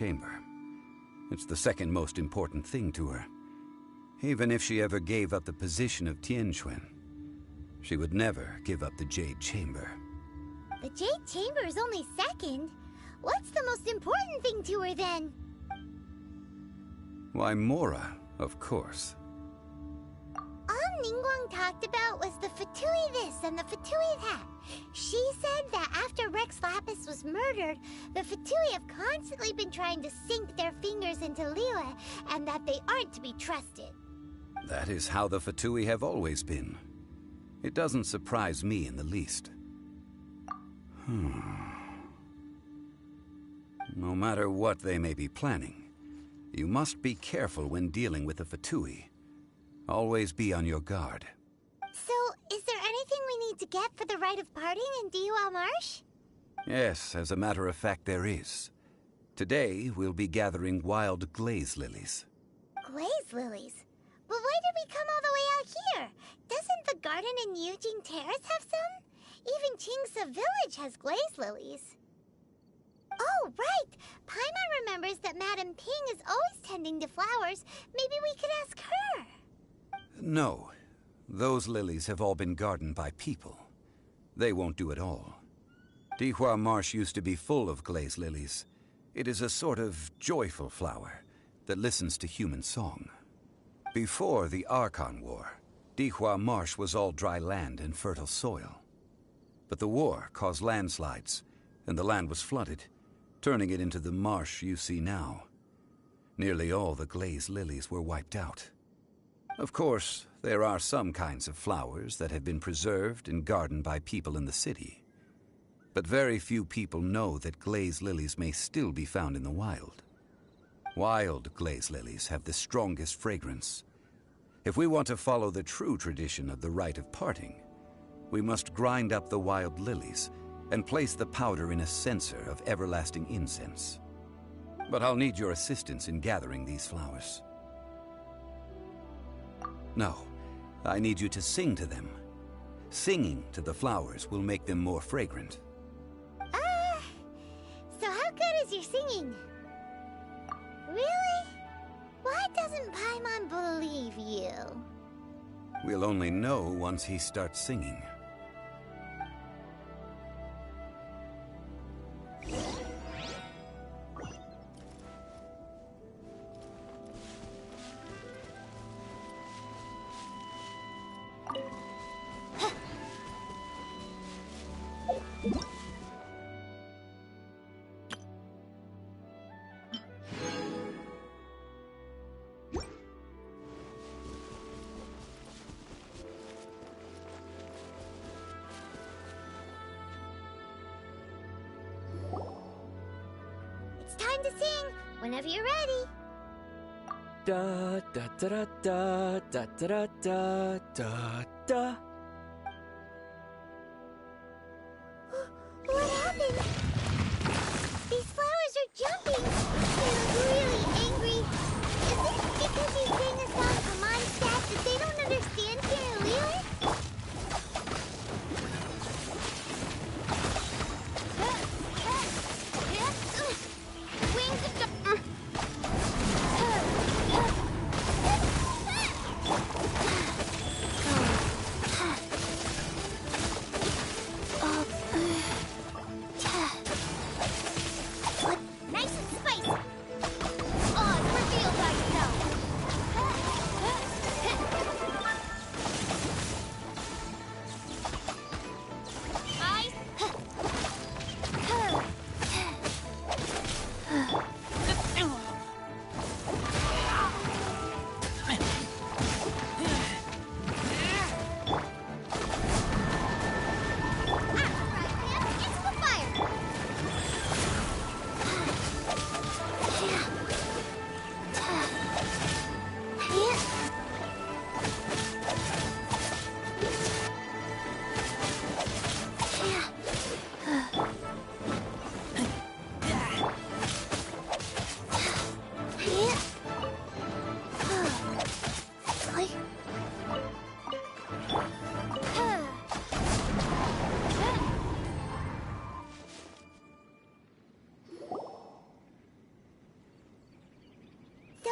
chamber. It's the second most important thing to her. Even if she ever gave up the position of Tianquan, she would never give up the Jade Chamber. The Jade Chamber is only second. What's the most important thing to her then? Why, Mora, of course. All Ningguang talked about was the Fatui this and the Fatui that. She said that after Rex Lapis was murdered, the Fatui have constantly been trying to sink their fingers into Liyue, and that they aren't to be trusted. That is how the Fatui have always been. It doesn't surprise me in the least. No matter what they may be planning, you must be careful when dealing with the Fatui. Always be on your guard. So, is there anything we need to get for the rite of parting in Dihua Marsh? Yes, as a matter of fact, there is. Today, we'll be gathering wild glaze lilies. Glaze lilies? But why did we come all the way out here? Doesn't the garden in Yujing Terrace have some? Even Qingse Village has glaze lilies. Oh, right! Paimon remembers that Madame Ping is always tending to flowers. Maybe we could ask her. No. Those lilies have all been gardened by people. They won't do it all. Dihua Marsh used to be full of glaze lilies. It is a sort of joyful flower that listens to human song. Before the Archon War, Dihua Marsh was all dry land and fertile soil. But the war caused landslides, and the land was flooded, turning it into the marsh you see now. Nearly all the glaze lilies were wiped out. Of course, there are some kinds of flowers that have been preserved and gardened by people in the city. But very few people know that glaze lilies may still be found in the wild. Wild glaze lilies have the strongest fragrance. If we want to follow the true tradition of the rite of parting, we must grind up the wild lilies and place the powder in a censer of everlasting incense. But I'll need your assistance in gathering these flowers. No, I need you to sing to them. Singing to the flowers will make them more fragrant. So how good is your singing? Really? Why doesn't Paimon believe you? We'll only know once he starts singing. It's time to sing, whenever you're ready. Da da da da da da da da da da. What happened? These flowers are jumping. They're really angry. Is it because you sang a song for Mondstadt that they don't understand here in Liyue? Wings of the...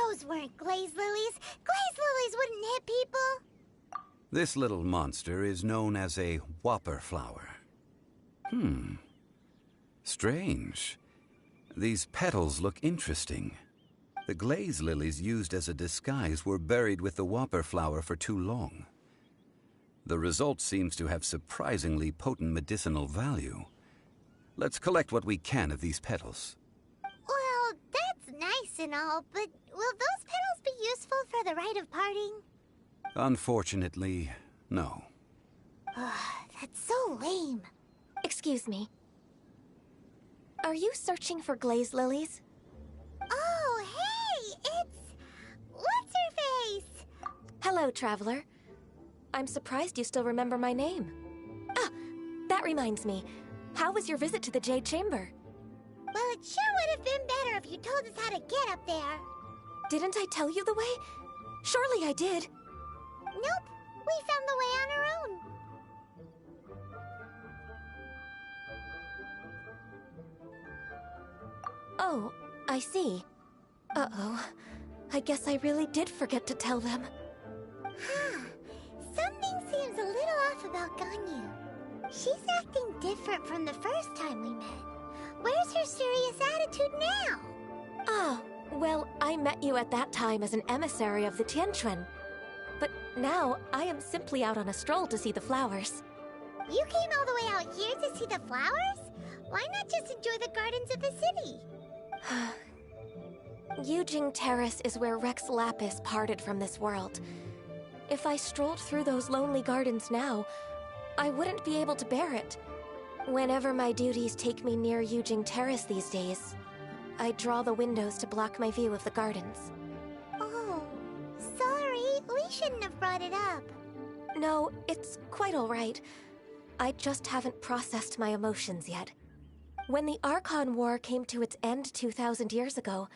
Those weren't glaze lilies. Glaze lilies wouldn't hit people. This little monster is known as a whopper flower. Strange. These petals look interesting. The glaze lilies used as a disguise were buried with the whopper flower for too long. The result seems to have surprisingly potent medicinal value. Let's collect what we can of these petals. Well, that's nice and all, but will those petals be useful for the rite of parting? Unfortunately, no. That's so lame. Excuse me. Are you searching for glaze lilies? Oh, hey! It's... What's-her-face? Hello, traveler. I'm surprised you still remember my name. Ah, that reminds me. How was your visit to the Jade Chamber? Well, it sure would have been better if you told us how to get up there. Didn't I tell you the way? Surely I did. Nope, we found the way on our own. Oh, I see. Uh-oh. I guess I really did forget to tell them. Something seems a little off about Ganyu. She's acting different from the first time we met. Where's her serious attitude now? Ah, well, I met you at that time as an emissary of the Tianquan. But now, I am simply out on a stroll to see the flowers. You came all the way out here to see the flowers? Why not just enjoy the gardens of the city? Yujing Terrace is where Rex Lapis parted from this world. If I strolled through those lonely gardens now, I wouldn't be able to bear it. Whenever my duties take me near Yujing Terrace these days, I draw the windows to block my view of the gardens. Oh, sorry. We shouldn't have brought it up. No, it's quite all right. I just haven't processed my emotions yet. When the Archon War came to its end 2,000 years ago,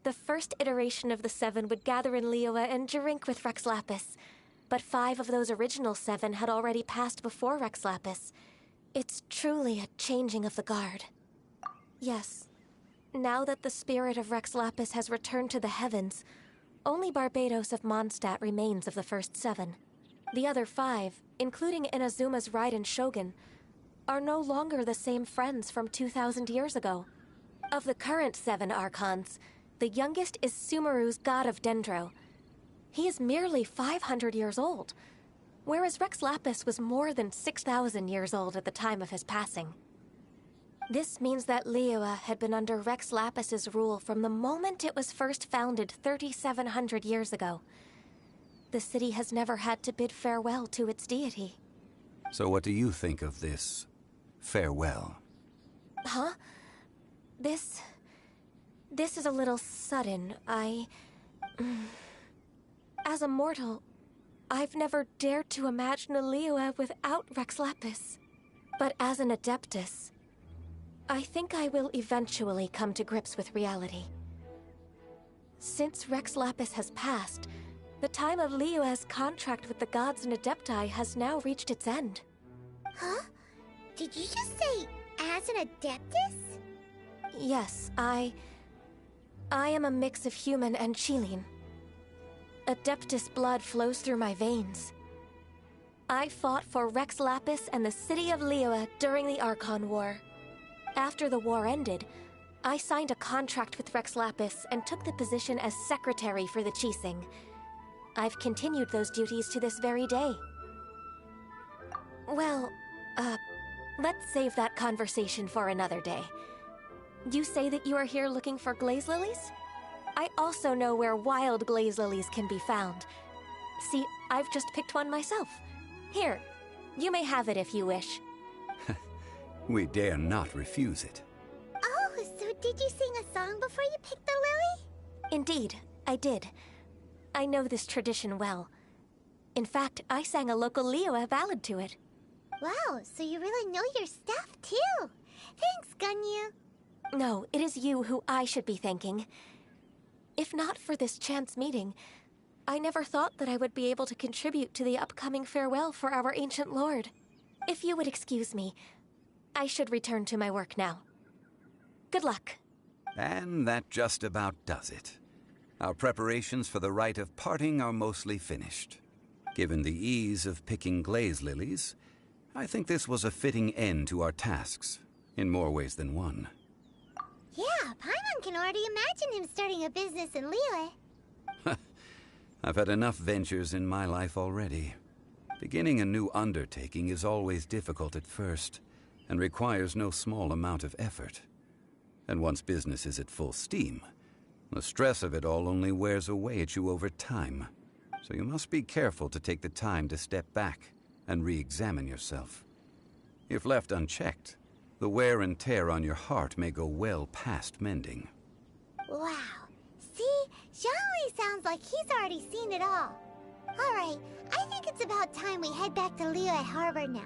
the first iteration of the Seven would gather in Liyue and drink with Rex Lapis. But 5 of those original 7 had already passed before Rex Lapis. It's truly a changing of the guard. Yes, now that the spirit of Rex Lapis has returned to the heavens, only Barbados of Mondstadt remains of the first 7. The other 5, including Inazuma's Raiden Shogun, are no longer the same friends from 2,000 years ago. Of the current 7 Archons, the youngest is Sumeru's god of Dendro. He is merely 500 years old, whereas Rex Lapis was more than 6,000 years old at the time of his passing. This means that Liyue had been under Rex Lapis's rule from the moment it was first founded 3,700 years ago. The city has never had to bid farewell to its deity. So what do you think of this farewell? Huh? This is a little sudden. As a mortal, I've never dared to imagine a Liyue without Rex Lapis. But as an Adeptus, I think I will eventually come to grips with reality. Since Rex Lapis has passed, the time of Liyue's contract with the gods and Adepti has now reached its end. Huh? Did you just say, as an Adeptus? Yes, I am a mix of human and Qilin. Adeptus blood flows through my veins. I fought for Rex Lapis and the city of Liyue during the Archon War. After the war ended, I signed a contract with Rex Lapis and took the position as secretary for the Qixing. I've continued those duties to this very day. Well, let's save that conversation for another day. You say that you are here looking for glaze lilies? I also know where wild glaze lilies can be found. See, I've just picked one myself. Here, you may have it if you wish. We dare not refuse it. Oh, so did you sing a song before you picked the lily? Indeed, I did. I know this tradition well. In fact, I sang a local Liyue ballad to it. Wow, so you really know your stuff, too. Thanks, Ganyu. No, it is you who I should be thanking. If not for this chance meeting, I never thought that I would be able to contribute to the upcoming farewell for our ancient lord. If you would excuse me, I should return to my work now. Good luck. And that just about does it. Our preparations for the rite of parting are mostly finished. Given the ease of picking glaze lilies, I think this was a fitting end to our tasks, in more ways than one. Yeah, Paimon can already imagine him starting a business in Liyue. I've had enough ventures in my life already. Beginning a new undertaking is always difficult at first, and requires no small amount of effort. And once business is at full steam, the stress of it all only wears away at you over time. So you must be careful to take the time to step back and re-examine yourself. If left unchecked, the wear and tear on your heart may go well past mending. Wow. See? Zhongli sounds like he's already seen it all. Alright, I think it's about time we head back to Liyue Harbor now.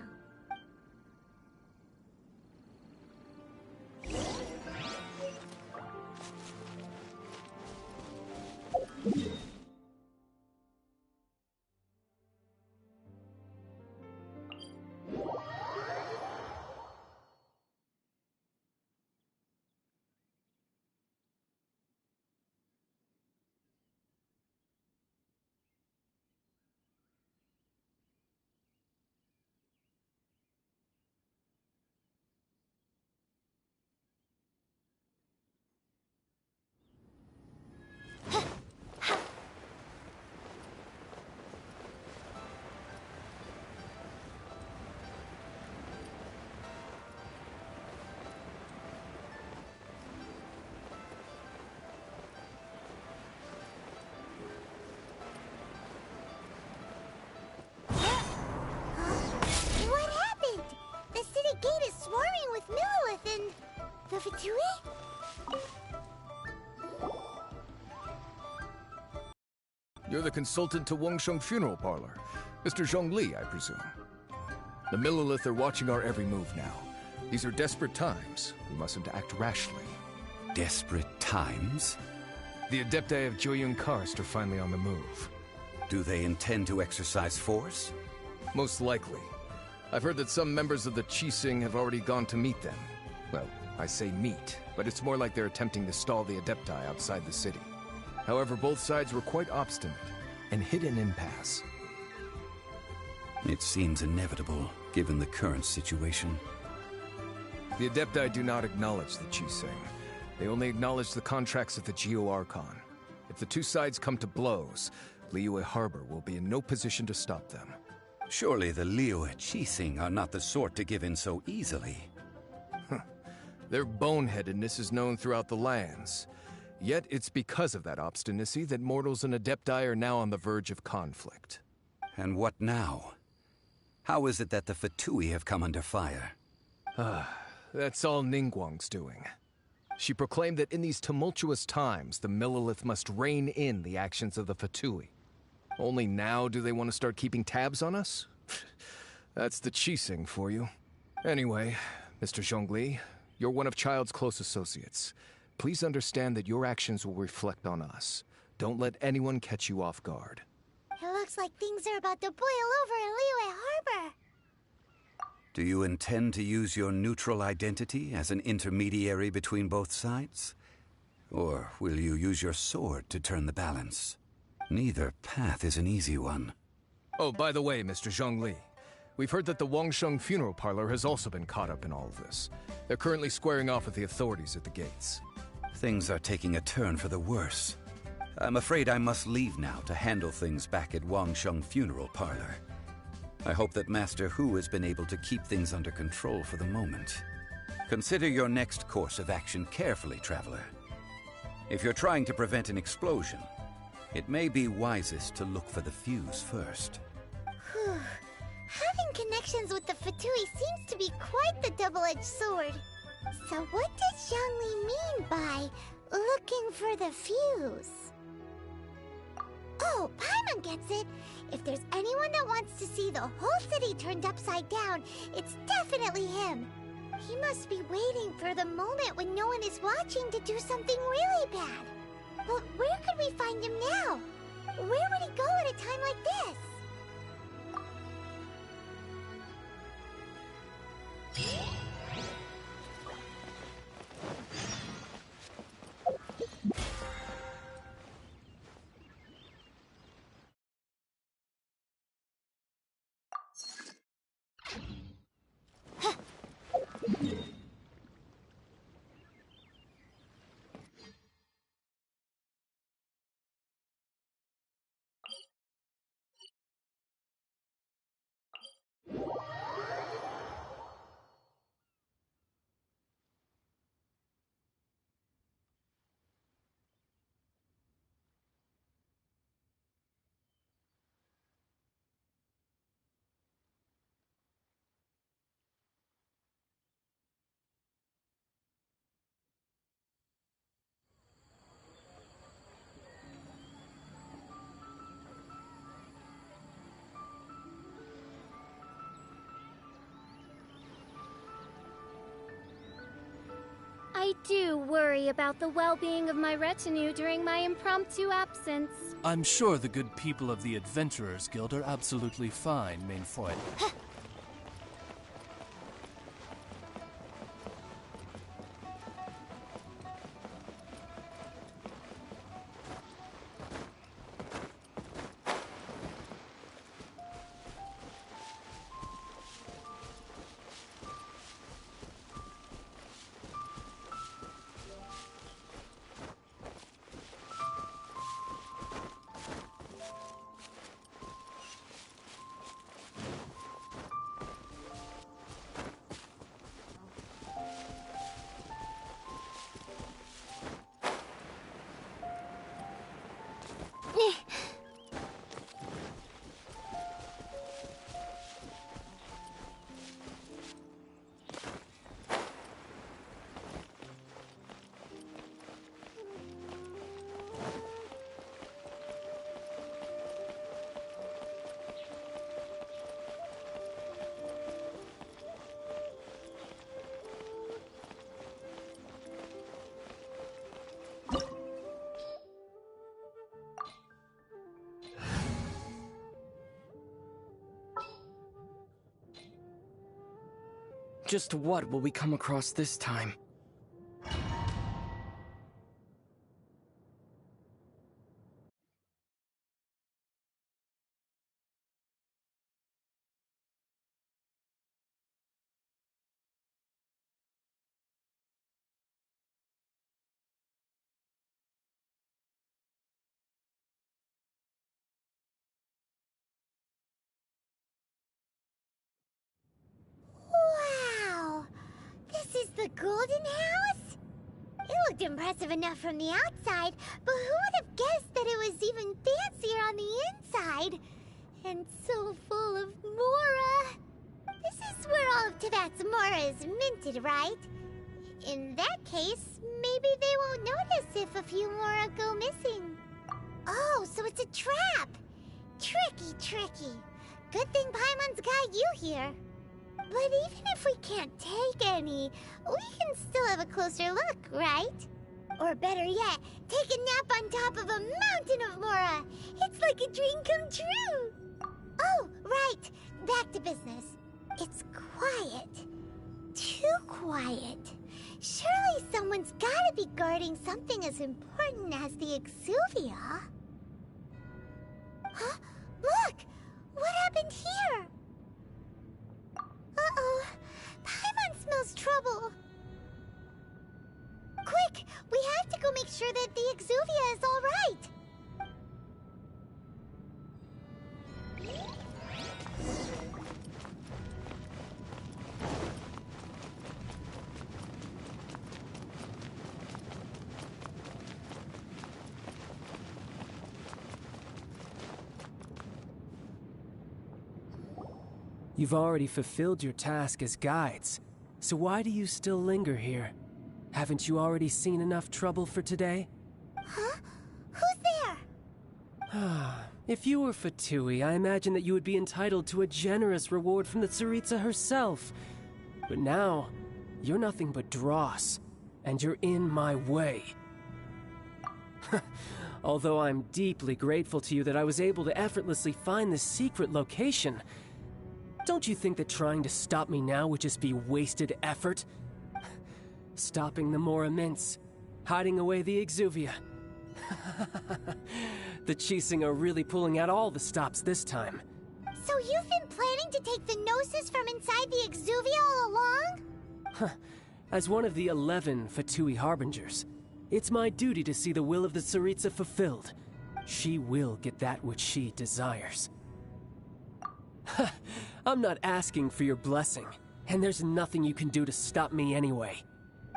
What happened? The city gate is swarming with Millilith and... the Fatui? You're the consultant to Wangsheng Funeral Parlor. Mr. Zhongli, I presume. The Millilith are watching our every move now. These are desperate times. We mustn't act rashly. Desperate times? The Adepti of Joyun Karst are finally on the move. Do they intend to exercise force? Most likely. I've heard that some members of the Qixing have already gone to meet them. Well, I say meet, but it's more like they're attempting to stall the Adepti outside the city. However, both sides were quite obstinate and hit an impasse. It seems inevitable, given the current situation. The Adepti do not acknowledge the Qixing. They only acknowledge the contracts of the Geo-Archon. If the two sides come to blows, Liyue Harbor will be in no position to stop them. Surely the Liyue Qixing are not the sort to give in so easily. Their boneheadedness is known throughout the lands. Yet it's because of that obstinacy that mortals and Adepti are now on the verge of conflict. And what now? How is it that the Fatui have come under fire? That's all Ningguang's doing. She proclaimed that in these tumultuous times, the Millilith must rein in the actions of the Fatui. Only now do they want to start keeping tabs on us? That's the Qixing for you. Anyway, Mr. Zhongli, you're one of Child's close associates. Please understand that your actions will reflect on us. Don't let anyone catch you off guard. It looks like things are about to boil over in Liyue Harbor. Do you intend to use your neutral identity as an intermediary between both sides? Or will you use your sword to turn the balance? Neither path is an easy one. Oh, by the way, Mr. Zhongli, we've heard that the Wangsheng Funeral Parlor has also been caught up in all of this. They're currently squaring off with the authorities at the gates. Things are taking a turn for the worse. I'm afraid I must leave now to handle things back at Wangsheng Funeral Parlor. I hope that Master Hu has been able to keep things under control for the moment. Consider your next course of action carefully, Traveler. If you're trying to prevent an explosion, it may be wisest to look for the fuse first. Whew. Having connections with the Fatui seems to be quite the double-edged sword. So what does Zhongli mean by looking for the fuse? Oh, Paimon gets it. If there's anyone that wants to see the whole city turned upside down, it's definitely him. He must be waiting for the moment when no one is watching to do something really bad. But where could we find him now? Where would he go at a time like this? do worry about the well-being of my retinue during my impromptu absence. I'm sure the good people of the Adventurers Guild are absolutely fine, Mainfroid. Just what will we come across this time? Wow! This is the Golden House? It looked impressive enough from the outside, but who would have guessed that it was even fancier on the inside? And so full of Mora. This is where all of Tibet's Mora is minted, right? In that case, maybe they won't notice if a few Mora go missing. Oh, so it's a trap! Tricky, tricky. Good thing Paimon's got you here. But even if we can't take any, we can still have a closer look, right? Or better yet, take a nap on top of a mountain of Mora. It's like a dream come true. Oh, right. Back to business. It's quiet. Too quiet. Surely someone's gotta be guarding something as important as the Exuvia. Huh? Look! What happened here? Uh-oh. Paimon smells trouble. Quick! We have to go make sure that the Exuvia is all right. You've already fulfilled your task as guides, so why do you still linger here? Haven't you already seen enough trouble for today? Huh? Who's there? If you were Fatui, I imagine that you would be entitled to a generous reward from the Tsaritsa herself. But now, you're nothing but dross, and you're in my way. Although I'm deeply grateful to you that I was able to effortlessly find this secret location, don't you think that trying to stop me now would just be wasted effort? Stopping the Mora Mints, hiding away the Exuvia. The Chising are really pulling out all the stops this time. So you've been planning to take the Gnosis from inside the Exuvia all along? As one of the 11 Fatui Harbingers, it's my duty to see the will of the Tsaritsa fulfilled. She will get that which she desires. I'm not asking for your blessing, and there's nothing you can do to stop me anyway.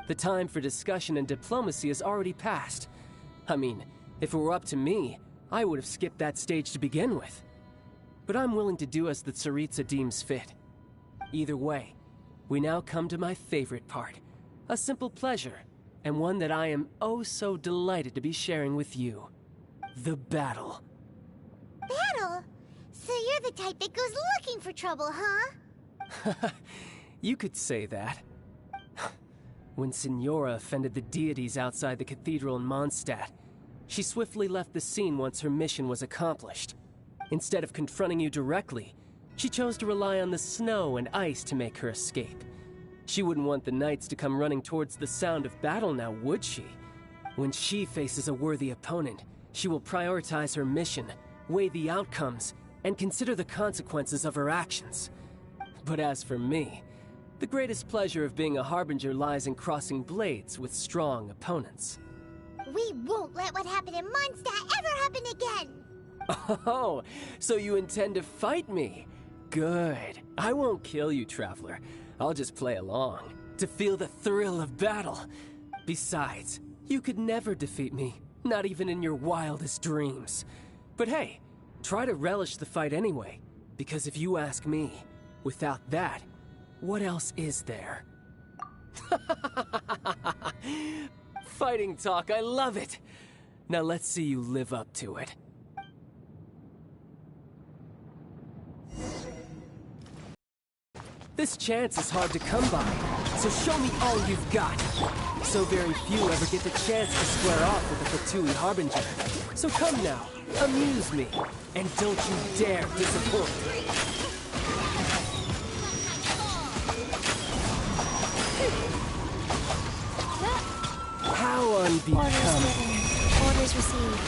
The time for discussion and diplomacy has already passed. I mean, if it were up to me, I would have skipped that stage to begin with. But I'm willing to do as the Tsaritsa deems fit. Either way, we now come to my favorite part. A simple pleasure, and one that I am oh so delighted to be sharing with you. The battle. Battle? So you're the type that goes looking for trouble, huh? You could say that. When Signora offended the deities outside the cathedral in Mondstadt, she swiftly left the scene once her mission was accomplished. Instead of confronting you directly, she chose to rely on the snow and ice to make her escape. She wouldn't want the knights to come running towards the sound of battle now, would she? When she faces a worthy opponent, she will prioritize her mission, weigh the outcomes, and consider the consequences of her actions. But as for me, the greatest pleasure of being a harbinger lies in crossing blades with strong opponents. We won't let what happened in Mondstadt ever happen again! Oh, so you intend to fight me? Good. I won't kill you, Traveler. I'll just play along, to feel the thrill of battle. Besides, you could never defeat me, not even in your wildest dreams. But hey, try to relish the fight anyway, because if you ask me, without that, what else is there? Fighting talk, I love it! Now let's see you live up to it. This chance is hard to come by, so show me all you've got. So very few ever get the chance to square off with the Fatui Harbinger. So come now, amuse me, and don't you dare disappoint. How unbecoming. Orders received.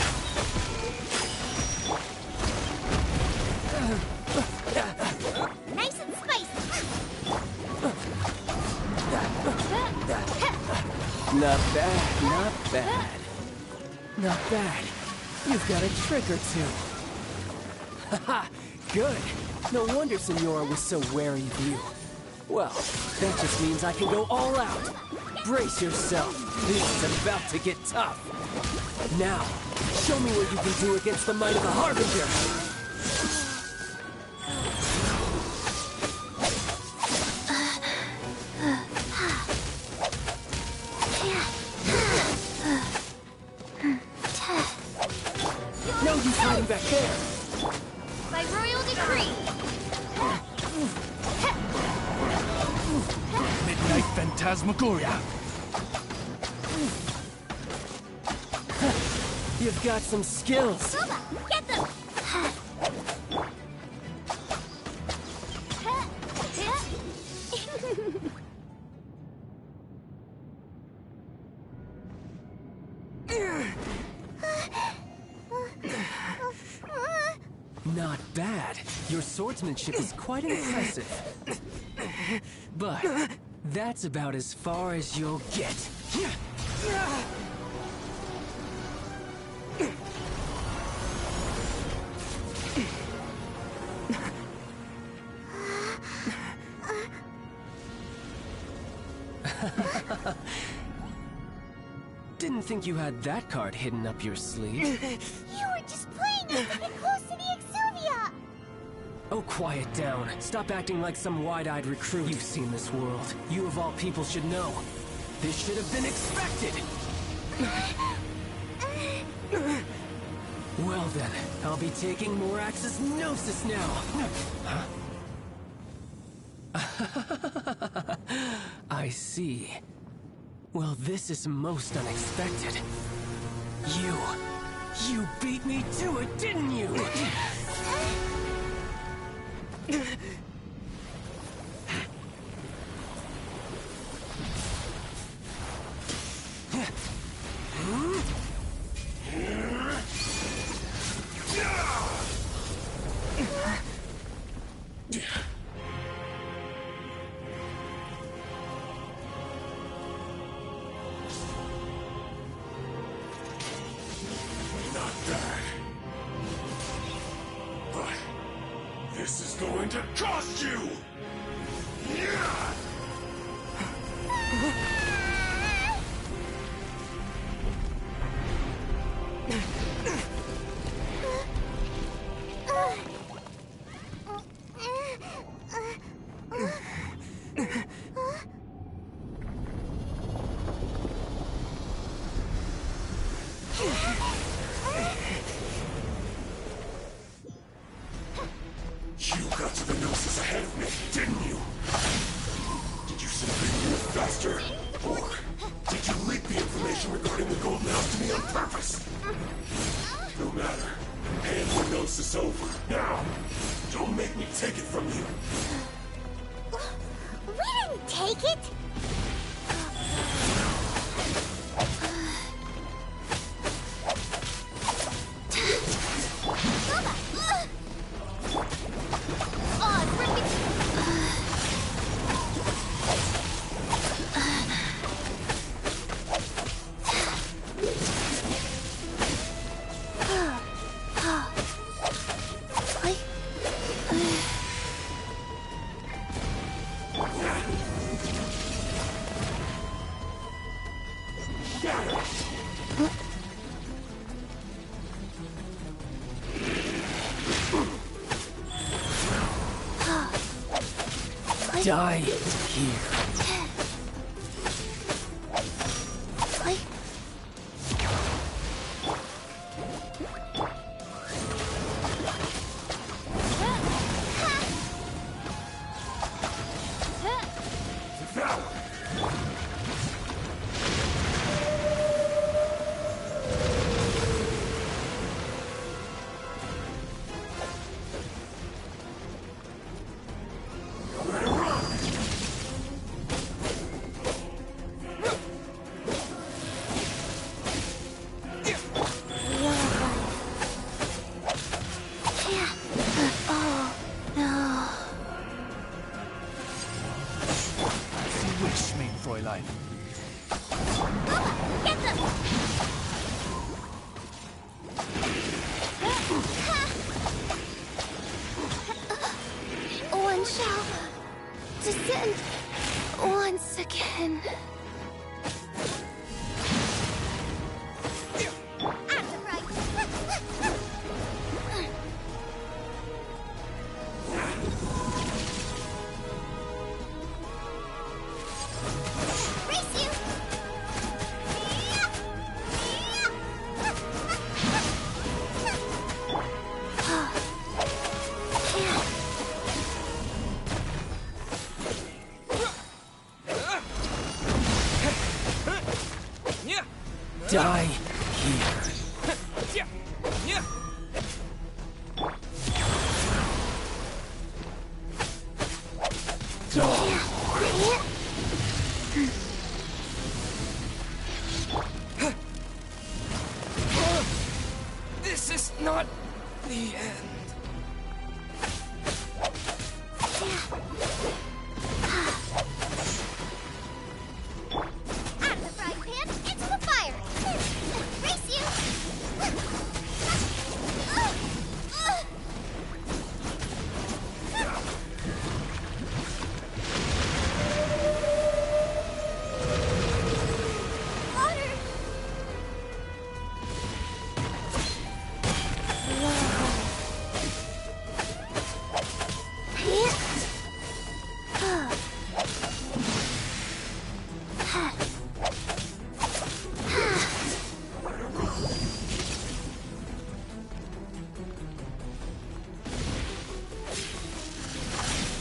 Nice and spicy! Not bad, not bad. Not bad. You've got a trick or two. Haha, good. No wonder Signora was so wary of you. Well, that just means I can go all out. Brace yourself. This is about to get tough. Now, show me what you can do against the might of the Harbinger. No use hiding back there. By royal decree. Midnight Phantasmagoria. You've got some skills. Soma, get them! Not bad. Your swordsmanship is quite impressive. But that's about as far as you'll get. Didn't think you had that card hidden up your sleeve. You were just playing us to get close to the Exuvia! Oh, quiet down. Stop acting like some wide-eyed recruit. You've seen this world. You of all people should know. This should have been expected! Well then, I'll be taking more Axis Gnosis now! Huh? I see. Well, this is most unexpected. You beat me to it, didn't you? Not bad. But this is going to cost you! Yeah! You got to the Gnosis ahead of me, didn't you? Did you simply move faster? Or this is over. Now! Don't make me take it from you! We didn't take it! Die here. Fräulein. Get them! One shall descend once again. Die here. This is not the end.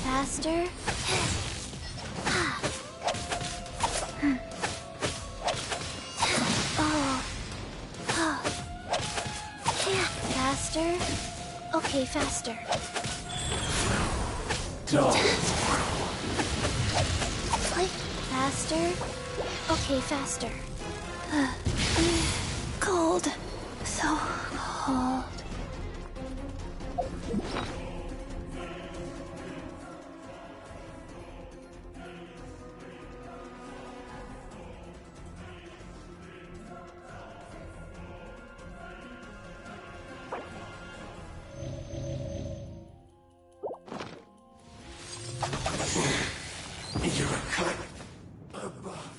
Faster. Faster. Okay, faster. Faster. Okay, faster. Cold. So cold. You're a cut above.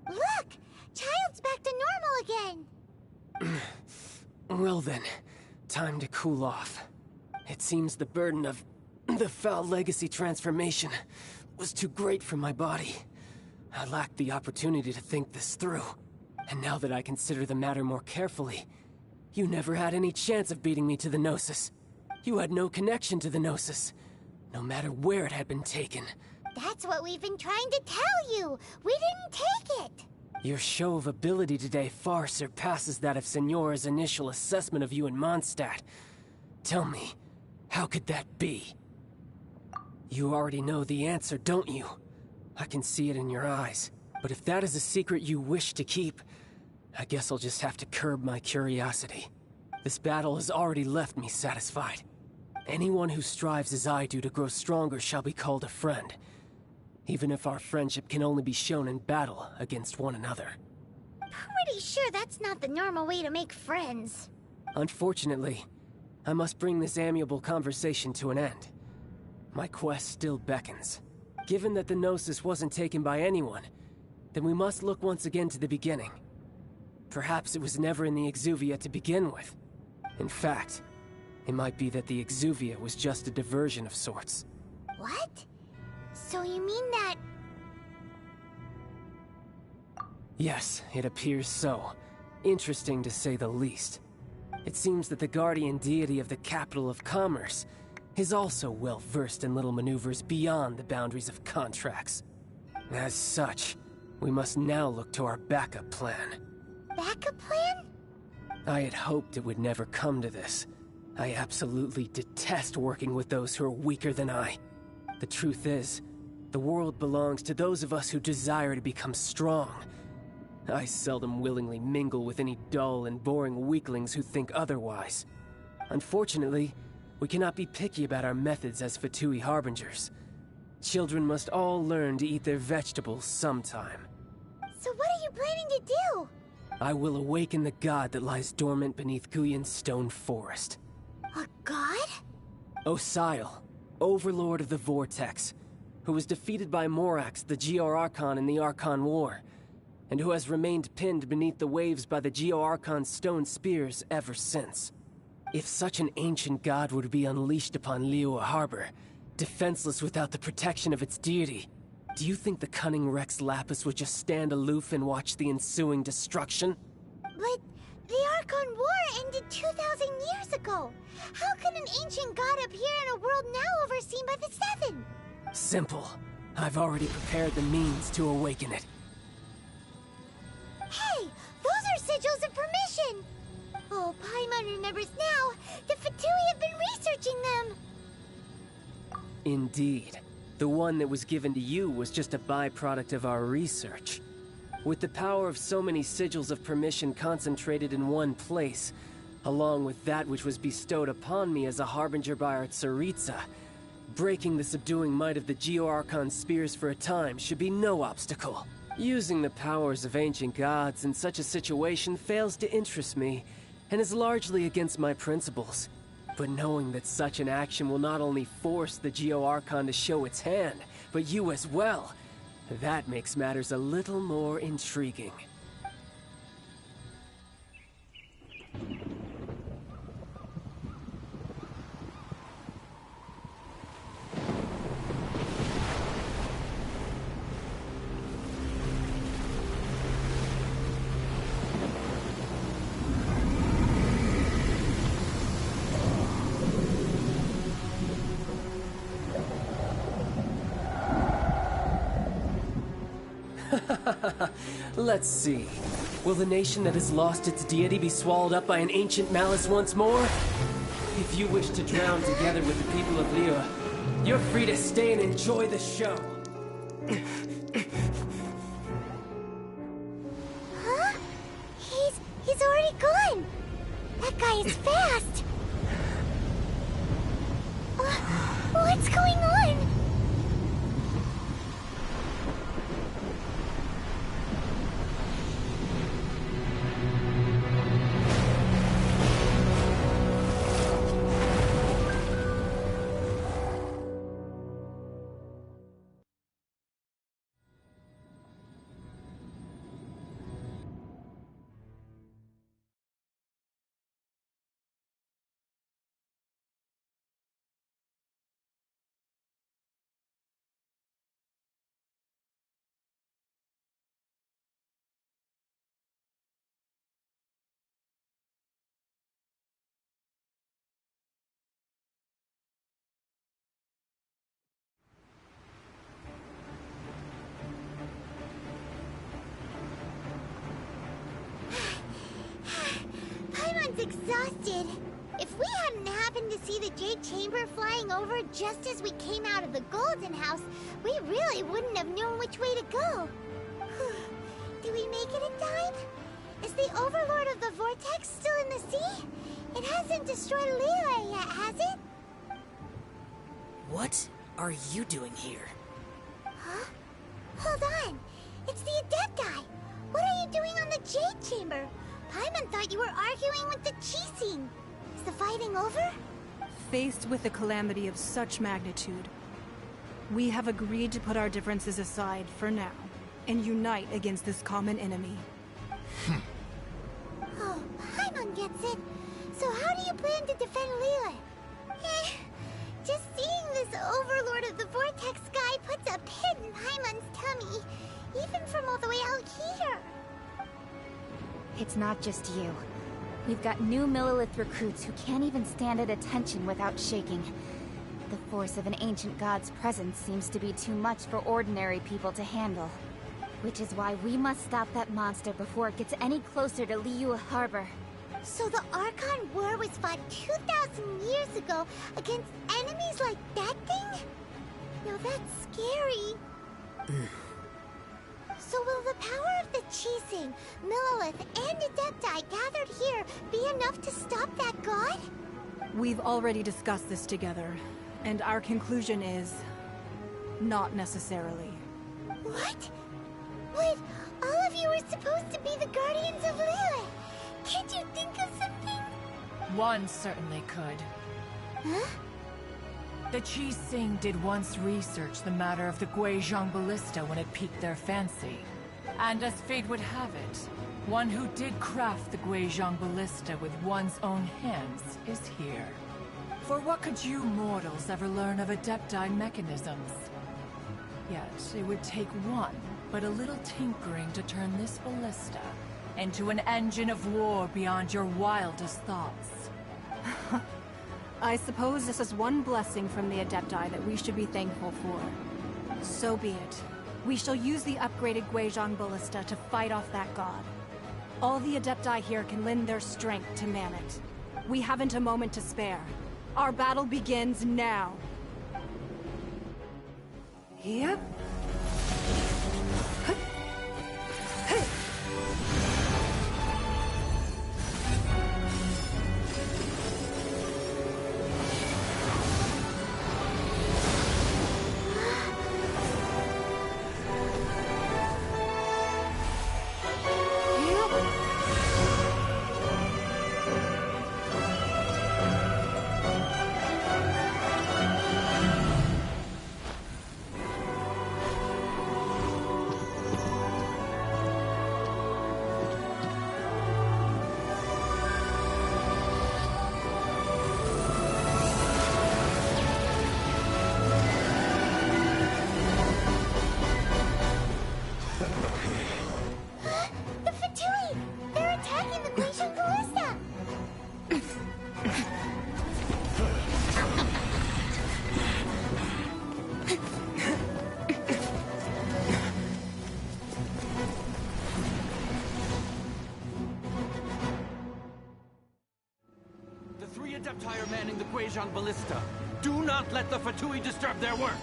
Look! Child's back to normal again! Well then, time to cool off. It seems the burden of the foul legacy transformation was too great for my body. I lacked the opportunity to think this through. And now that I consider the matter more carefully, you never had any chance of beating me to the Gnosis. You had no connection to the Gnosis, no matter where it had been taken. That's what we've been trying to tell you! We didn't take it! Your show of ability today far surpasses that of Signora's initial assessment of you in Mondstadt. Tell me, how could that be? You already know the answer, don't you? I can see it in your eyes. But if that is a secret you wish to keep, I guess I'll just have to curb my curiosity. This battle has already left me satisfied. Anyone who strives as I do to grow stronger shall be called a friend, even if our friendship can only be shown in battle against one another. Pretty sure that's not the normal way to make friends. Unfortunately, I must bring this amiable conversation to an end. My quest still beckons. Given that the Gnosis wasn't taken by anyone, then we must look once again to the beginning. Perhaps it was never in the Exuvia to begin with. In fact, it might be that the Exuvia was just a diversion of sorts. What? So you mean that... Yes, it appears so. Interesting to say the least. It seems that the guardian deity of the capital of commerce is also well versed in little maneuvers beyond the boundaries of contracts. As such, we must now look to our backup plan. Backup plan? I had hoped it would never come to this. I absolutely detest working with those who are weaker than I. The truth is, the world belongs to those of us who desire to become strong. I seldom willingly mingle with any dull and boring weaklings who think otherwise. Unfortunately, we cannot be picky about our methods as Fatui Harbingers. Children must all learn to eat their vegetables sometime. So what are you planning to do? I will awaken the god that lies dormant beneath Guyon's stone forest. A god? Osial, overlord of the Vortex, who was defeated by Morax, the Geo-Archon in the Archon War, and who has remained pinned beneath the waves by the Geo-Archon's stone spears ever since. If such an ancient god were to be unleashed upon Liyue Harbor, defenseless without the protection of its deity, do you think the cunning Rex Lapis would just stand aloof and watch the ensuing destruction? But the Archon War ended 2,000 years ago. How could an ancient god appear in a world now overseen by the Seven? Simple. I've already prepared the means to awaken it. Hey, those are sigils of permission! Oh, Paimon remembers now. The Fatui have been researching them. Indeed. The one that was given to you was just a byproduct of our research. With the power of so many sigils of permission concentrated in one place, along with that which was bestowed upon me as a harbinger by our Tsaritsa, breaking the subduing might of the Geo-Archon spears for a time should be no obstacle. Using the powers of ancient gods in such a situation fails to interest me, and is largely against my principles. But knowing that such an action will not only force the Geo-Archon to show its hand, but you as well, that makes matters a little more intriguing. Let's see. Will the nation that has lost its deity be swallowed up by an ancient malice once more? If you wish to drown together with the people of Liyue, you're free to stay and enjoy the show. Huh? He's already gone. That guy is fast. What's going on? exhausted. If we hadn't happened to see the Jade Chamber flying over just as we came out of the Golden House, we really wouldn't have known which way to go. Do we make it in time? Is the Overlord of the Vortex still in the sea? It hasn't destroyed Liyue yet, has it? What are you doing here? Huh? Hold on. It's the Adepti. What are you doing on the Jade Chamber? Paimon thought you were arguing with the Qixing. Is the fighting over? Faced with a calamity of such magnitude, we have agreed to put our differences aside for now and unite against this common enemy. Oh, Paimon gets it. So how do you plan to defend Liyue? Just seeing this Overlord of the Vortex guy puts a pit in Paimon's tummy, even from all the way out here. It's not just you. We've got new Millilith recruits who can't even stand at attention without shaking. The force of an ancient god's presence seems to be too much for ordinary people to handle. Which is why we must stop that monster before it gets any closer to Liyue Harbor. So the Archon War was fought 2,000 years ago against enemies like that thing? Now that's scary. So will the power of the Qixing, Millilith, and Adepti gathered here be enough to stop that god? We've already discussed this together, and our conclusion is... not necessarily. What? Wait, all of you were supposed to be the guardians of Liyue. Can't you think of something? One certainly could. Huh? The Qixing did once research the matter of the Guizhong Ballista when it piqued their fancy. And as fate would have it, one who did craft the Guizhong Ballista with one's own hands is here. For what could you mortals ever learn of Adepti mechanisms? Yet, it would take one, but a little tinkering to turn this ballista into an engine of war beyond your wildest thoughts. I suppose this is one blessing from the Adepti that we should be thankful for. So be it. We shall use the upgraded Guizhong Ballista to fight off that god. All the Adepti here can lend their strength to man it. We haven't a moment to spare. Our battle begins now. Yep. Adepti are manning the Guizhong Ballista. Do not let the Fatui disturb their work!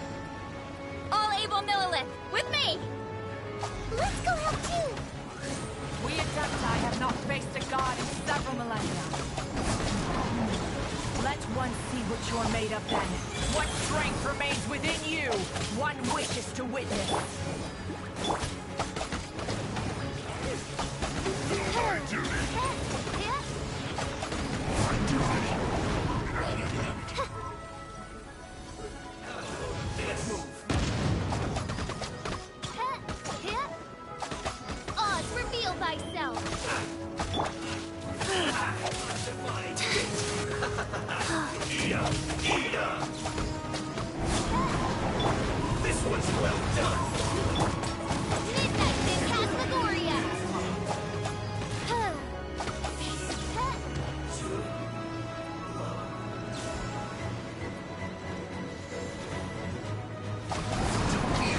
All able Millilith, with me! Let's go help too! We Adepti have not faced a god in several millennia. Let one see what you're made of then. What strength remains within you, one wishes to witness. My duty! My duty! Let's move. Oz, reveal thyself! This one's well done! Midnight Phantasmagoria!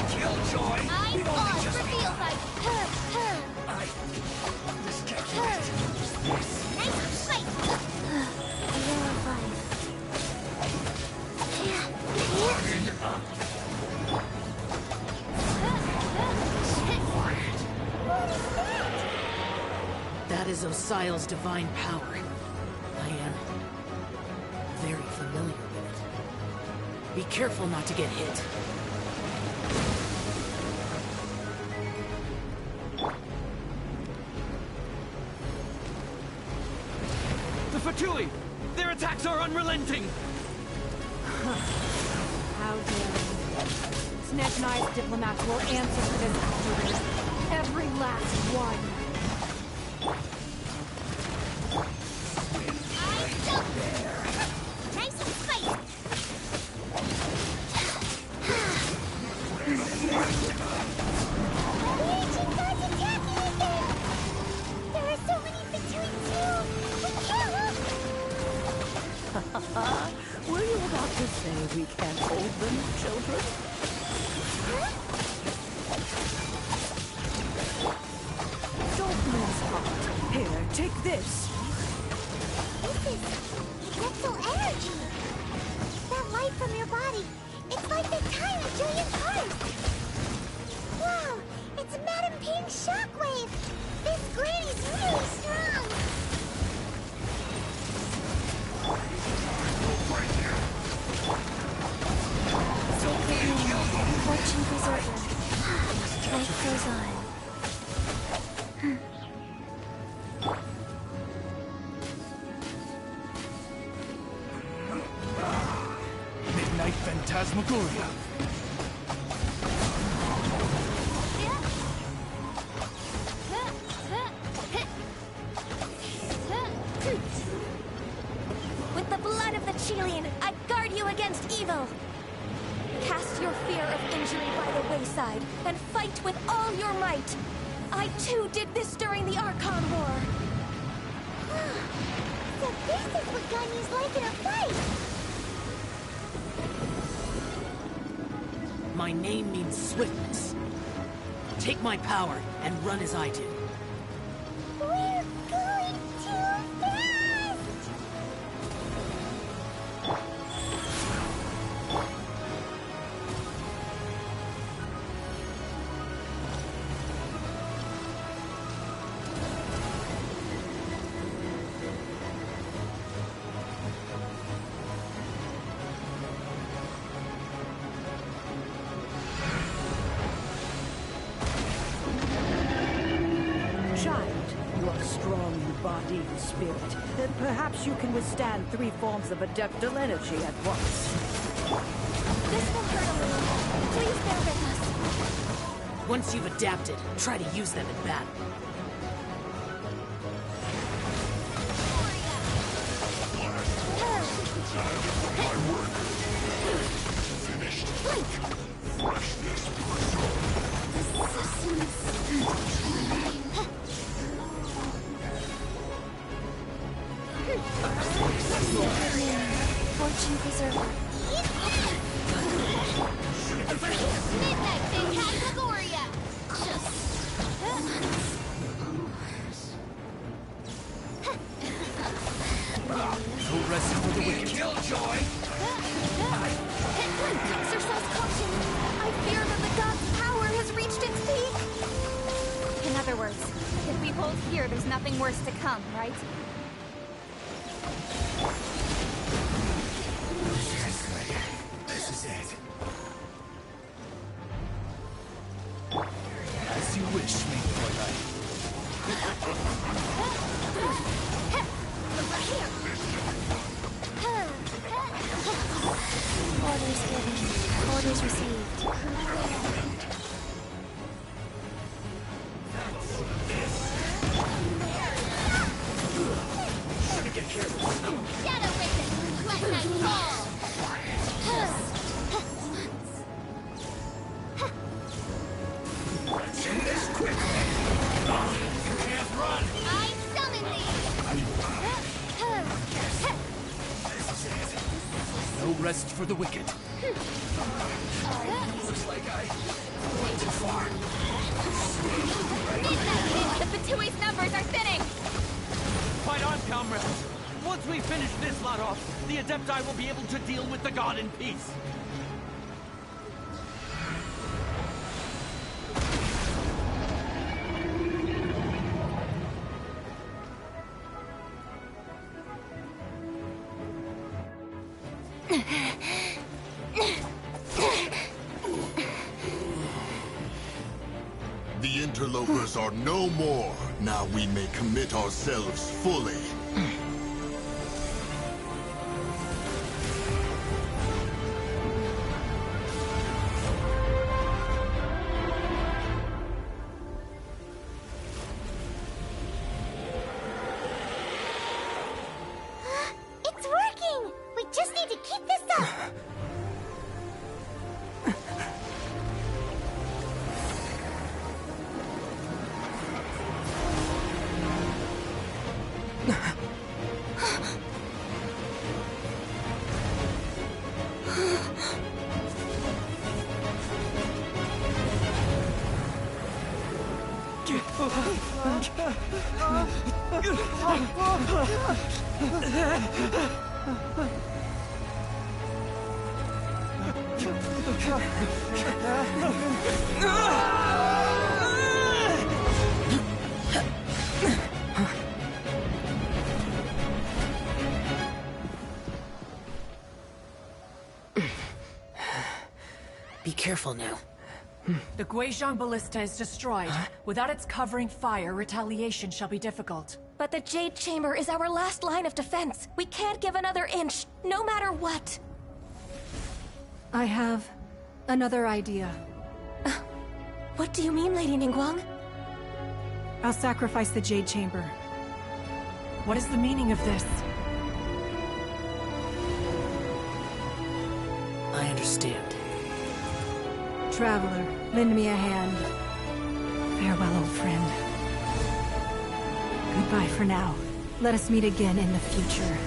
Killjoy! I'm Oz, reveal thyself! This can't be right. Nice fight! That is Osial's divine power. I am very familiar with it. Be careful not to get hit. The Fatui! Their attacks are unrelenting! How dare you? Snezhnai's diplomats will answer for this afterwards. Every last one. Nice and spicy! The ancient god's attacking again! There are so many Fatui too! We can't look! Were you about to say we can't hold them, children? Don't lose heart. Here, take this. This is mental energy! That light from your body, it's like the time of Julian Cars! Wow! It's Madame Ping's shockwave! This granny's really strong! Fortune preserver. Life goes on. Midnight Phantasmagoria. With the blood of the Chilean, I guard you against evil. Cast your fear of injury by the wayside and fight with all your might. I too did this during the Archon War. So this is what Ganyu's like in a fight! My name means swiftness. Take my power and run as I do. We're going too fast! Child, you are strong in body and spirit. Then perhaps you can withstand 3 forms of adeptal energy at once. This will hurt a little. Please bear with us. Once you've adapted, try to use them in battle. Fortune preserver. Midnight Phantasmagoria! No rest for the wicked. Killjoy! Exercise caution. I fear that the god's power has reached its peak. In other words, if we hold here, there's nothing worse to come, right? This is it. As you wish, Maiden Twilight. Orders given. Orders received. Shadow Raven! Let night fall! This quickly! You can't run! I summon thee! This is it. No rest for the wicked. Looks like I went too far. The Fatui's numbers are thinning! Fight on, comrades! Once we finish this lot off, the Adepti will be able to deal with the god in peace. The interlopers are no more. Now we may commit ourselves fully. It's working! We just need to keep this up! Be careful now. The Guizhong Ballista is destroyed. Without its covering fire, retaliation shall be difficult. But the Jade Chamber is our last line of defense. We can't give another inch, no matter what. I have another idea. What do you mean, Lady Ningguang? I'll sacrifice the Jade Chamber. What is the meaning of this? I understand. Traveler, lend me a hand. Farewell, old friend. Goodbye for now. Let us meet again in the future.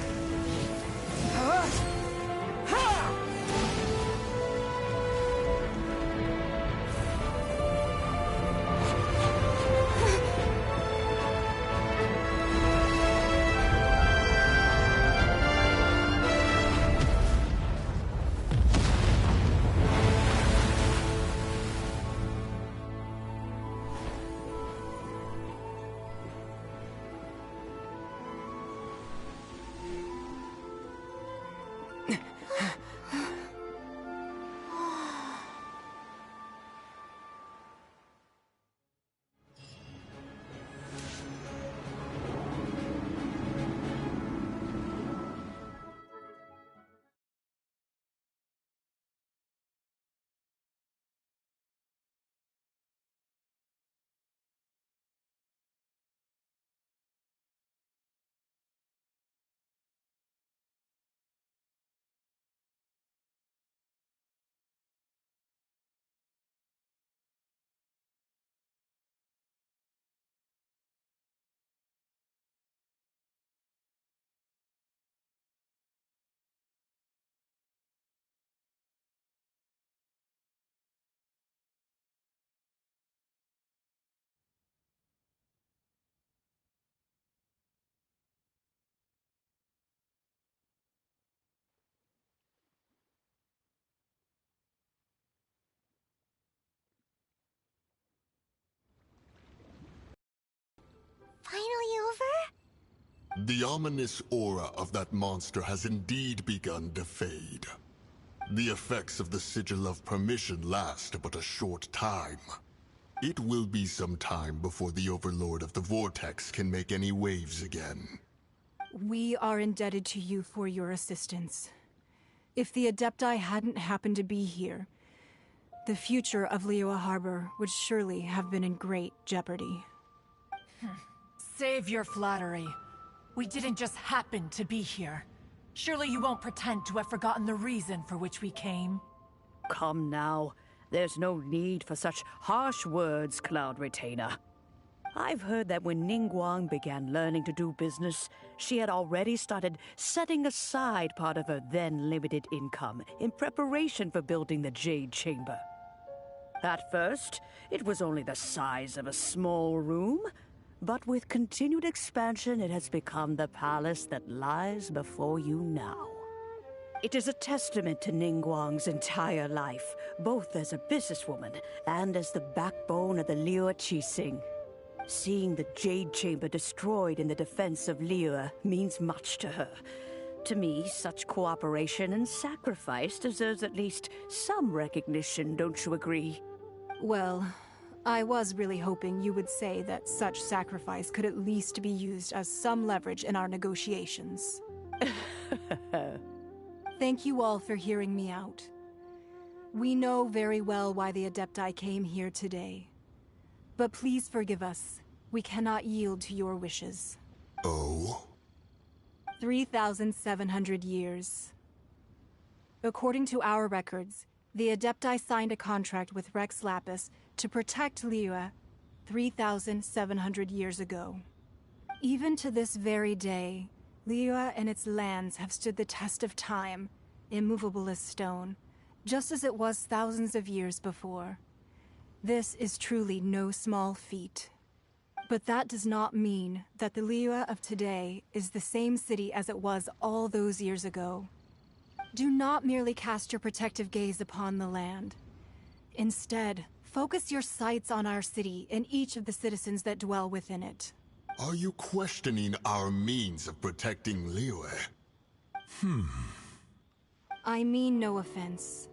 Finally over? The ominous aura of that monster has indeed begun to fade. The effects of the Sigil of Permission last but a short time. It will be some time before the Overlord of the Vortex can make any waves again. We are indebted to you for your assistance. If the Adepti hadn't happened to be here, the future of Liyue Harbor would surely have been in great jeopardy. Save your flattery. We didn't just happen to be here. Surely you won't pretend to have forgotten the reason for which we came. Come now. There's no need for such harsh words, Cloud Retainer. I've heard that when Ningguang began learning to do business, she had already started setting aside part of her then limited income in preparation for building the Jade Chamber. At first, it was only the size of a small room, but with continued expansion, it has become the palace that lies before you now. It is a testament to Ningguang's entire life, both as a businesswoman and as the backbone of the Liyue Qixing. Seeing the Jade Chamber destroyed in the defense of Liyue means much to her. To me, such cooperation and sacrifice deserves at least some recognition, don't you agree? Well, I was really hoping you would say that such sacrifice could at least be used as some leverage in our negotiations. Thank you all for hearing me out. We know very well why the Adepti came here today. But please forgive us. We cannot yield to your wishes. Oh? 3,700 years. According to our records, the Adepti signed a contract with Rex Lapis to protect Liyue 3,700 years ago. Even to this very day, Liyue and its lands have stood the test of time, immovable as stone, just as it was thousands of years before. This is truly no small feat. But that does not mean that the Liyue of today is the same city as it was all those years ago. Do not merely cast your protective gaze upon the land. Instead, focus your sights on our city and each of the citizens that dwell within it. Are you questioning our means of protecting Liyue? I mean no offense.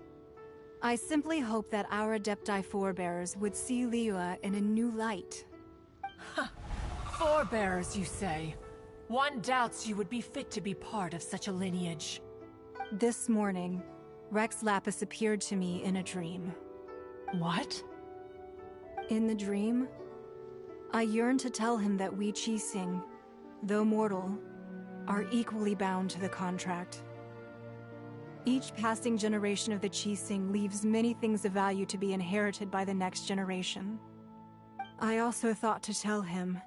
I simply hope that our Adepti forebears would see Liyue in a new light. Forebearers, you say? One doubts you would be fit to be part of such a lineage. This morning, Rex Lapis appeared to me in a dream. What? In the dream, I yearned to tell him that we Qixing, though mortal, are equally bound to the contract. Each passing generation of the Qixing leaves many things of value to be inherited by the next generation. I also thought to tell him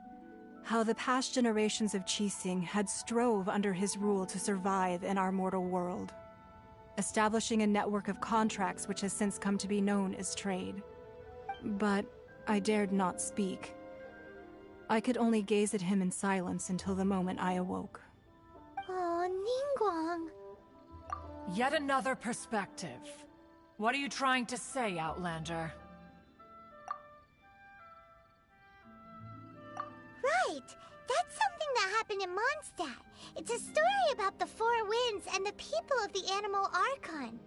how the past generations of Qixing had strove under his rule to survive in our mortal world, establishing a network of contracts which has since come to be known as trade. But I dared not speak. I could only gaze at him in silence until the moment I awoke. Oh, Ningguang. Yet another perspective. What are you trying to say, Outlander? Right! That's something that happened in Mondstadt. It's a story about the Four Winds and the people of the Animal Archon.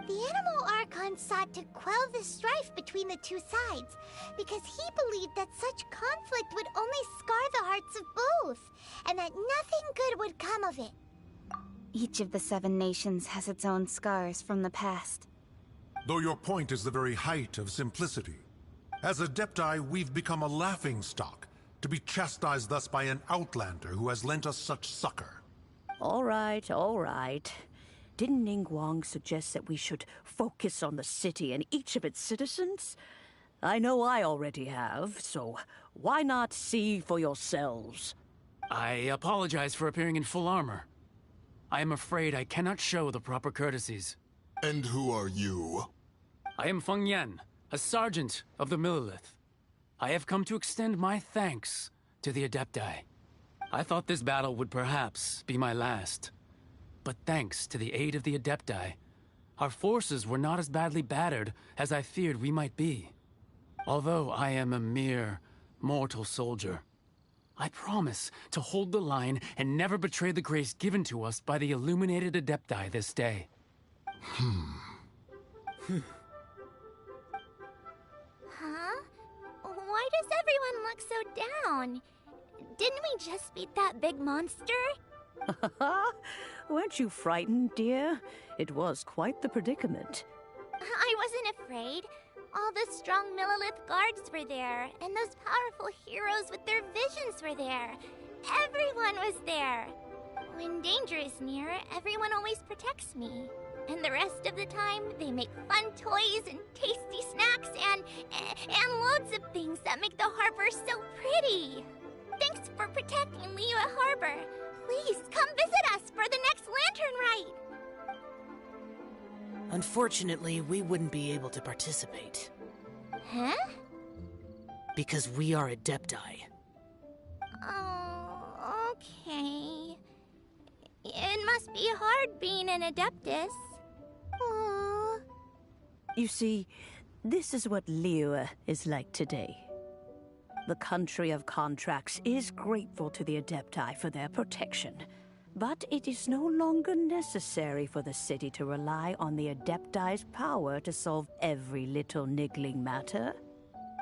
The Animal Archon sought to quell the strife between the two sides, because he believed that such conflict would only scar the hearts of both, and that nothing good would come of it. Each of the 7 nations has its own scars from the past. Though your point is the very height of simplicity. As Adepti, we've become a laughingstock, to be chastised thus by an outlander who has lent us such succor. All right, all right. Didn't Ningguang suggest that we should focus on the city and each of its citizens? I know I already have, so why not see for yourselves? I apologize for appearing in full armor. I am afraid I cannot show the proper courtesies. And who are you? I am Feng Yan, a sergeant of the Millilith. I have come to extend my thanks to the Adepti. I thought this battle would perhaps be my last. But thanks to the aid of the Adepti, our forces were not as badly battered as I feared we might be. Although I am a mere mortal soldier, I promise to hold the line and never betray the grace given to us by the illuminated Adepti this day. Huh? Why does everyone look so down? Didn't we just beat that big monster? Weren't you frightened, dear? It was quite the predicament. I wasn't afraid. All the strong Millilith guards were there, and those powerful heroes with their visions were there. Everyone was there. When danger is near, everyone always protects me. And the rest of the time, they make fun toys and tasty snacks and loads of things that make the harbor so pretty. Thanks for protecting Liyue Harbor. Please come visit us for the next lantern rite. Unfortunately, we wouldn't be able to participate. Huh? Because we are Adepti. Oh, okay. It must be hard being an Adeptus. Aww. You see, this is what Liyue is like today. The country of contracts is grateful to the Adepti for their protection. But it is no longer necessary for the city to rely on the Adepti's power to solve every little niggling matter.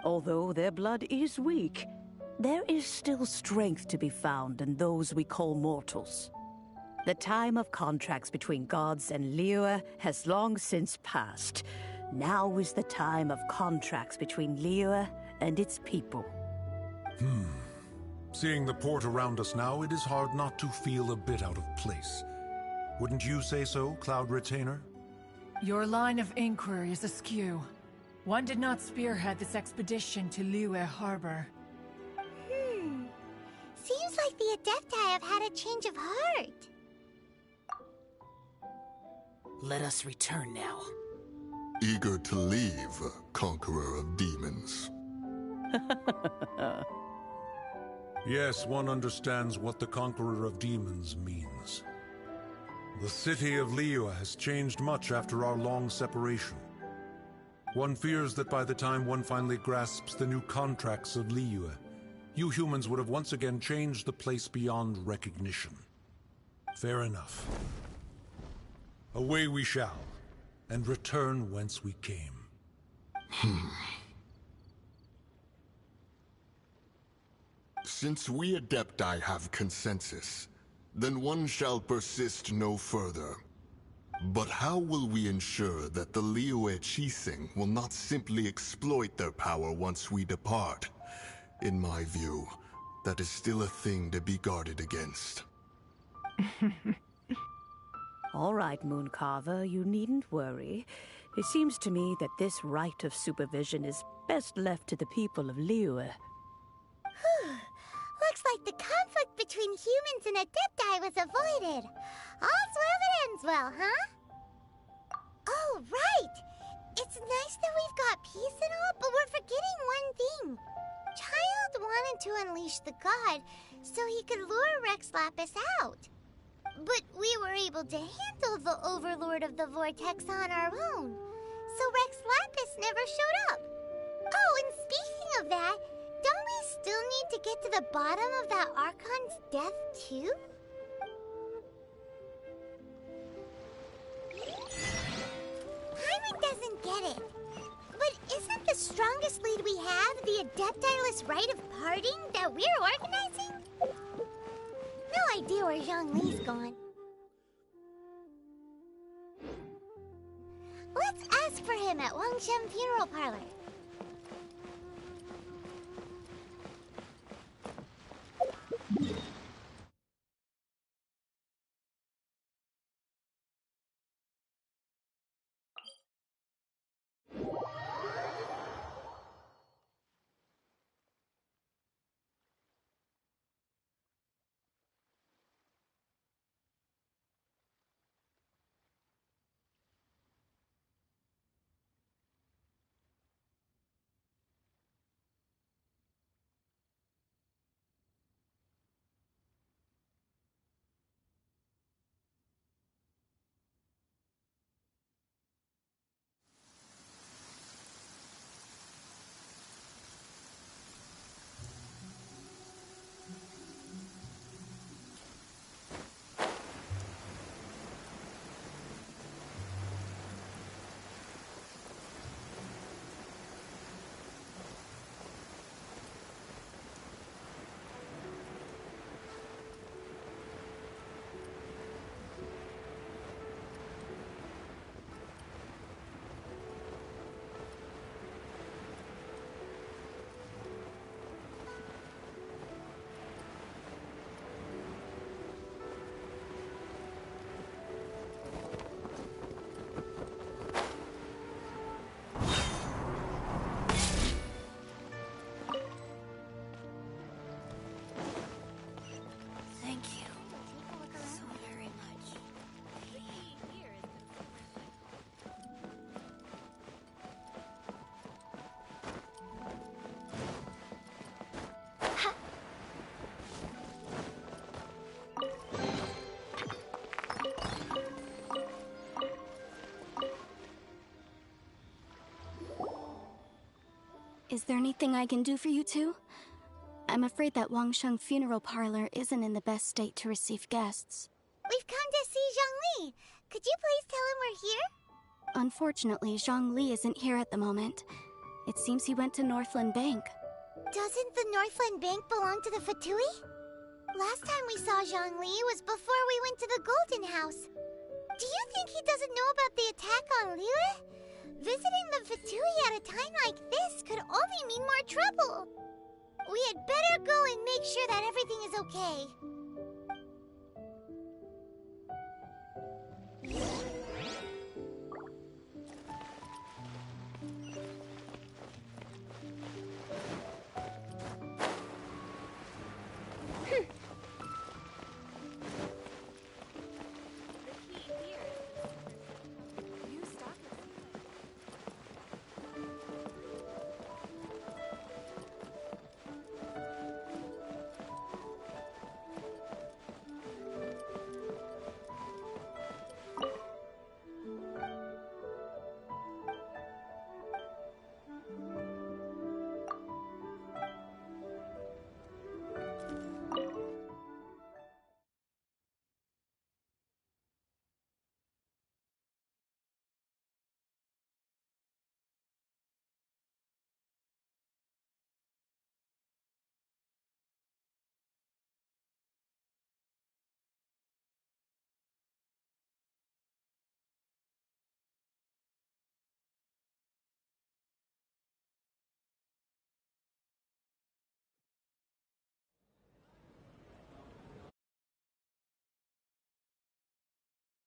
Although their blood is weak, there is still strength to be found in those we call mortals. The time of contracts between gods and Liyue has long since passed. Now is the time of contracts between Liyue and its people. Seeing the port around us now, it is hard not to feel a bit out of place. Wouldn't you say so, Cloud Retainer? Your line of inquiry is askew. One did not spearhead this expedition to Liyue Harbor. Seems like the Adepti have had a change of heart. Let us return now. Eager to leave, Conqueror of Demons. Yes, one understands what the Conqueror of Demons means. The city of Liyue has changed much after our long separation. One fears that by the time one finally grasps the new contracts of Liyue, you humans would have once again changed the place beyond recognition. Fair enough. Away we shall, and return whence we came. Since we Adepti have consensus, then one shall persist no further. But how will we ensure that the Liyue Qixing will not simply exploit their power once we depart? In my view, that is still a thing to be guarded against. All right, Mooncarver, you needn't worry. It seems to me that this right of supervision is best left to the people of Liyue. Looks like the conflict between humans and Adepti was avoided. All's well that ends well, huh? Oh, right! It's nice that we've got peace and all, but we're forgetting one thing. Child wanted to unleash the god so he could lure Rex Lapis out. But we were able to handle the Overlord of the Vortex on our own, so Rex Lapis never showed up. Oh, and speaking of that, don't we still need to get to the bottom of that Archon's death, too? Paimon doesn't get it. But isn't the strongest lead we have the Adeptiless Rite of Parting that we're organizing? No idea where Zhongli's gone. Let's ask for him at Wangshen Funeral Parlor. Is there anything I can do for you two? I'm afraid that Wangsheng Funeral Parlor isn't in the best state to receive guests. We've come to see Zhongli. Could you please tell him we're here? Unfortunately, Zhongli isn't here at the moment. It seems he went to Northland Bank. Doesn't the Northland Bank belong to the Fatui? Last time we saw Zhongli was before we went to the Golden House. Do you think he doesn't know about the attack on Liyue? Visiting the Fatui at a time like this could only mean more trouble. We had better go and make sure that everything is okay.